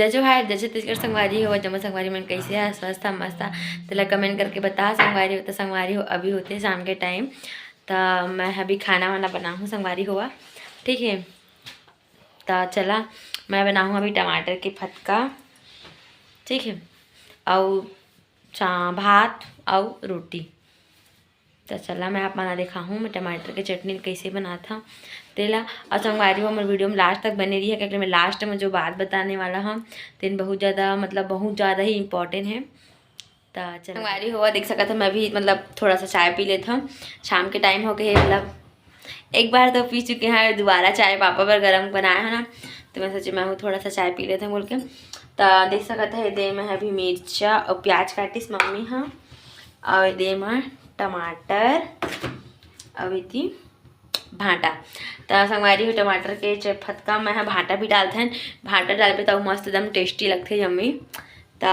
जो है जैसे तेजकर संगवारी हो जमा संगवारी मन कैसे है स्वस्थ मस्त तेला कमेंट करके बता। संगवारी हो तो संगवारी हो अभी होते शाम के टाइम। तो मैं अभी खाना वाना बनाऊँ संगवारी हुआ ठीक है। तो चला मैं बनाऊँ अभी टमाटर के फटका ठीक है और भात और रोटी। तो चला मैं आप बना देखा हूँ मैं टमाटर के चटनी कैसे बना था तेला। और संगवारी हो मेरे वीडियो में लास्ट तक बने रही है क्योंकि मैं लास्ट में जो बात बताने वाला हूँ तीन बहुत ज़्यादा ही इम्पोर्टेंट है। तो चल संगवारी हुआ देख सका था मैं भी थोड़ा सा चाय पी लेता हूँ शाम के टाइम हो गए एक बार तो पी चुके हैं दोबारा चाय पापा पर गर्म बनाया है ना। तो मैं सोची मैं थोड़ा सा चाय पी लेता हूँ बोल के। तो देख सका था दे में अभी मिर्चा और प्याज काटिस मम्मी हाँ और दे में टमाटर अभी थी भाटा। तो संगवारी हो टमाटर के फटका में भाटा भी डालते हैं। भाटा डाल पे तो मस्त एकदम टेस्टी लगते यम्मी। तो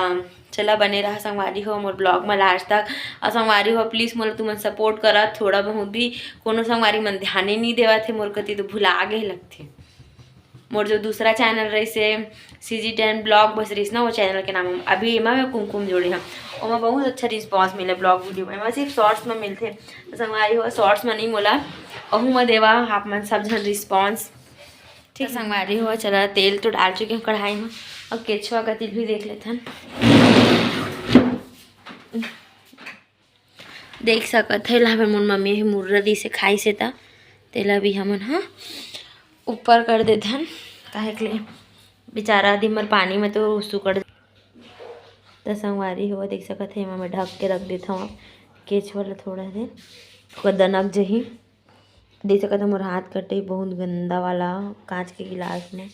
चला बने रहा संगवारी हो मोर ब्लॉग में लास्ट तक। और संगवारी हो प्लीज़ मोला तुमन सपोर्ट करा थोड़ा बहुत भी कोनो संगवारी मन ध्यान नहीं देवा थे मोर कति तो भुला गए लगते। मोर जो दूसरा चैनल रही से CG10 ब्लॉग बस रही ना वो चैनल के नाम अभी एमा में कुमकुम जोड़ी हम और बहुत अच्छा रिस्पांस मिले ब्लॉग वीडियो में सिर्फ शॉर्ट्स में मिलते। तो संगवारी हो शॉर्ट्स में नहीं मोला अहू में देवा आप मन सब जन रिस्पॉन्स ठीक। संगवारी हुआ चला तेल तो डाल चुके हैं कढ़ाई में और केचुआ का तिल भी देख लेते हैं देख सकत है ला मोर मम्मी मुर्रदी से खाई से था तेला भी हमन हाँ ऊपर कर देते हैं काहे के लिए बेचारा दिन भर पानी में तो सुकड़। तो संगवारी हुआ देख सकत है मैं ढक के रख देता हूँ केचुआ ला थोड़ा देर दनक जही देख सकते हैं मोर हाथ कटे बहुत गंदा वाला कांच के गिलास में।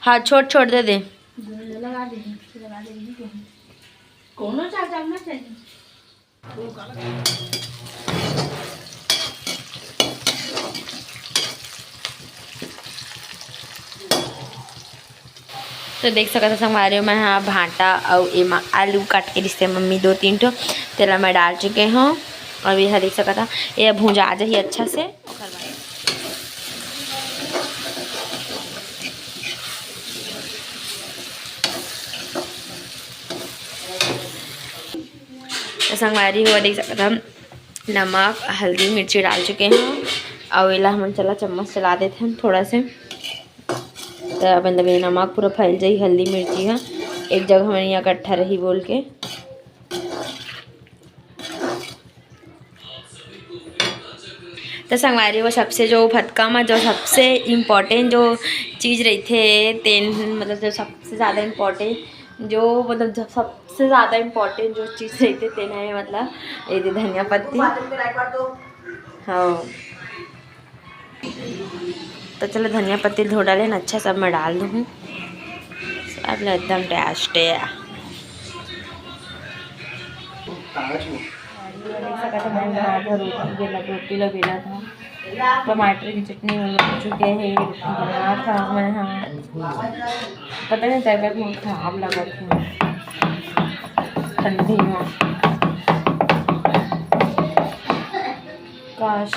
हाँ छोड़ छोड़ दे दे लगा दे कौन सा डालना चाहिए। तो देख सकते संगवारी मैं हाँ भाटा और एमा आलू काट के रिश्ते मम्मी 2-3 ठो तेला मैं डाल चुके हूँ। और यह देख सका था ये भूंजा जाही अच्छा से। तो संगवारी हुआ देख सकता हम नमक हल्दी मिर्ची डाल चुके हैं और इला हम चला चम्मच चला देते हैं थोड़ा से। तो ये नमक पूरा फैल जाए हल्दी मिर्ची है एक जगह हमारे यहाँ इकट्ठा रही बोल के। तो संगवारी वो सबसे जो फटका में जो सबसे इम्पोर्टेंट जो चीज़ रही थे तेन जो सबसे ज़्यादा इम्पोर्टेंट जो जब सबसे ज़्यादा इम्पोर्टेंट जो चीज़ रही थे तेन है ये धनिया पत्ती हाँ। तो चलो धनिया पत्ती धो डाले ना अच्छा सब मैं डाल दूँ सब एकदम टेस्ट है। रोटी ला बेला था टमाटर की चटनी बन चुके हैं रोटी बना था मैं हाँ पता नहीं तबियत बहुत खराब लगा था ठंडी में काश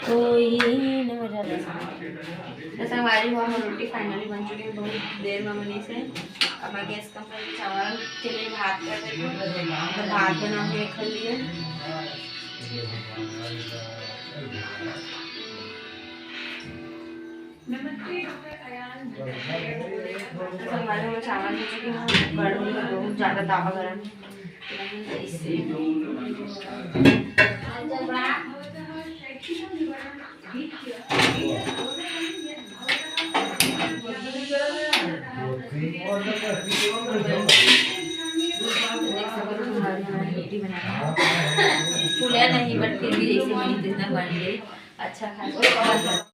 कोई न वजह तो संगवारी हुआ हम रोटी फाइनली बन चुकी है बहुत देर में बनी से। अब मैं गैस कम कर चावल के लिए भात कर देती हूँ तो भात बना के रख लिए। संगवारी में चावल हो चुके हैं गर्मी बहुत ज़्यादा तावा गर्म फूला नहीं बट फिर भी जैसे बनी जितना बन गई अच्छा खासा।